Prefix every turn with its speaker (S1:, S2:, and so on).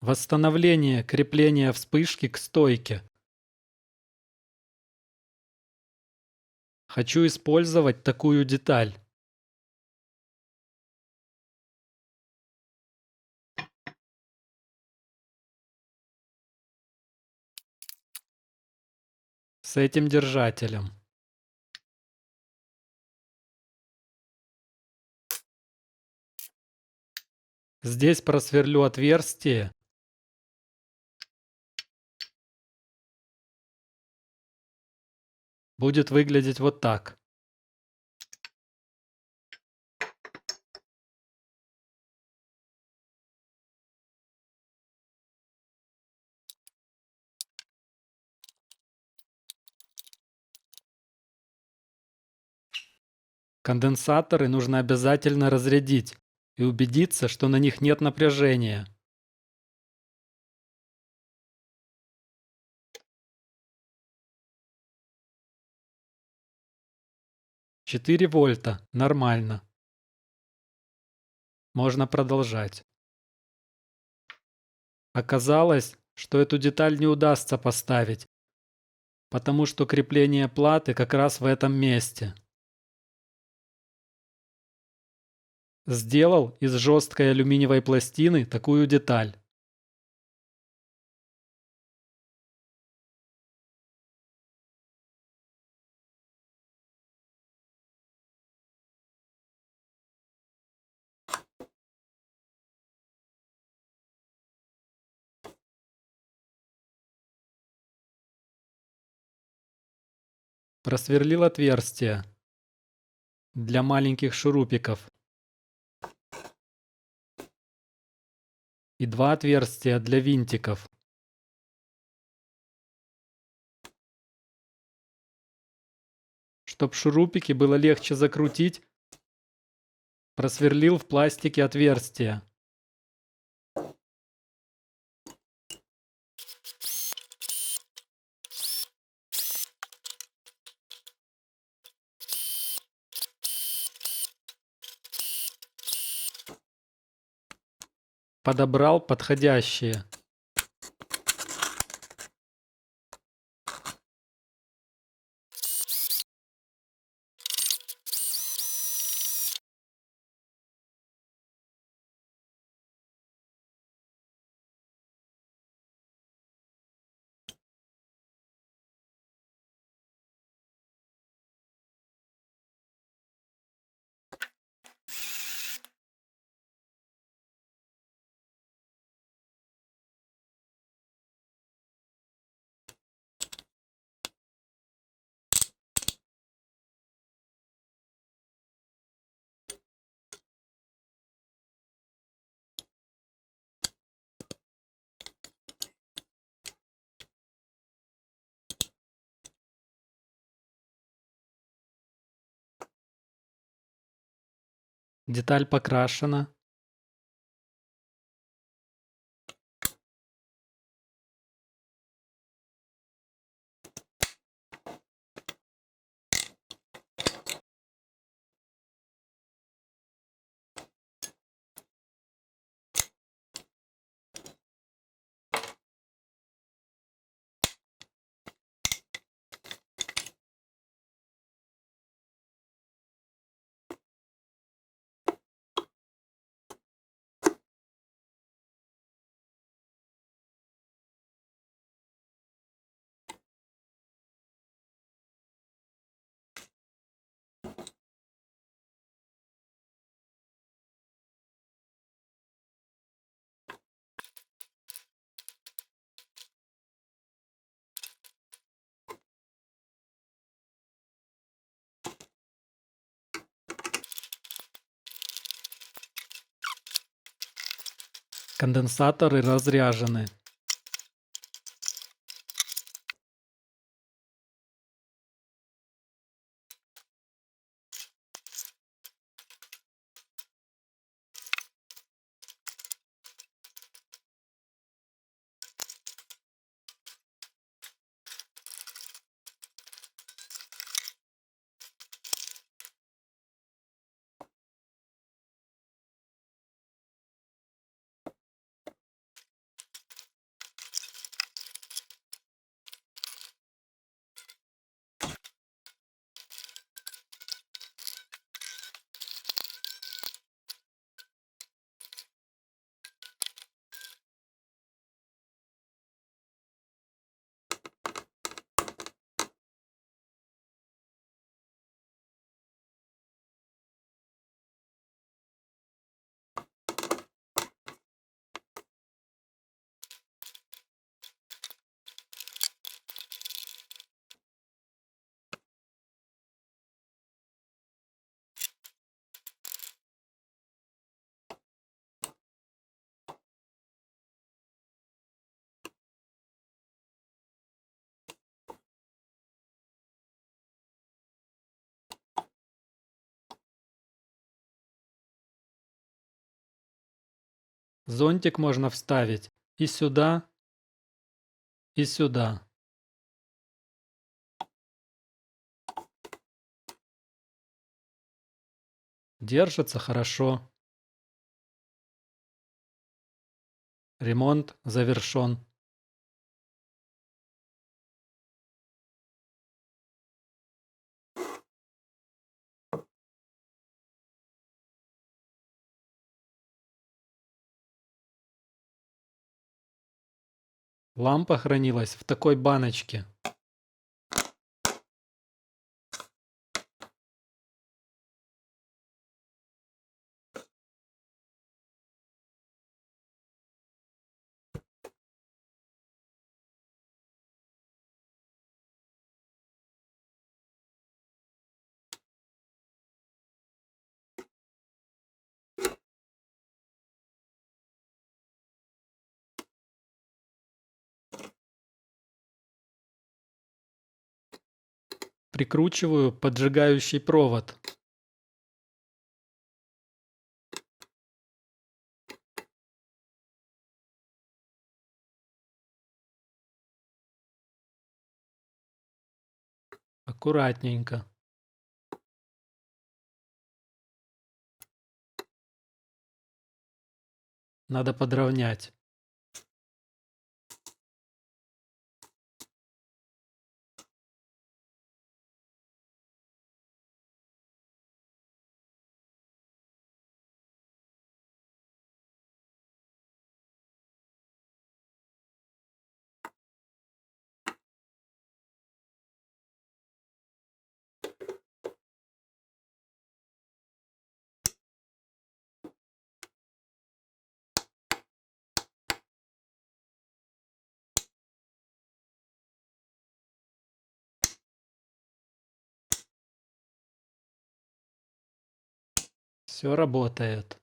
S1: Восстановление крепления вспышки к стойке. Хочу использовать такую деталь. С этим держателем. Здесь просверлю отверстие. Будет выглядеть вот так. Конденсаторы нужно обязательно разрядить и убедиться, что на них нет напряжения. 4 вольта. Нормально. Можно продолжать. Оказалось, что эту деталь не удастся поставить, потому что крепление платы как раз в этом месте. Сделал из жесткой алюминиевой пластины такую деталь. Просверлил отверстие для маленьких шурупиков и 2 отверстия для винтиков. Чтоб шурупики было легче закрутить, просверлил в пластике отверстия. Подобрал подходящие. Деталь покрашена. Конденсаторы разряжены. Зонтик можно вставить и сюда, и сюда. Держится хорошо. Ремонт завершен. Лампа хранилась в такой баночке. Прикручиваю поджигающий провод. Аккуратненько. Надо подровнять. Все работает.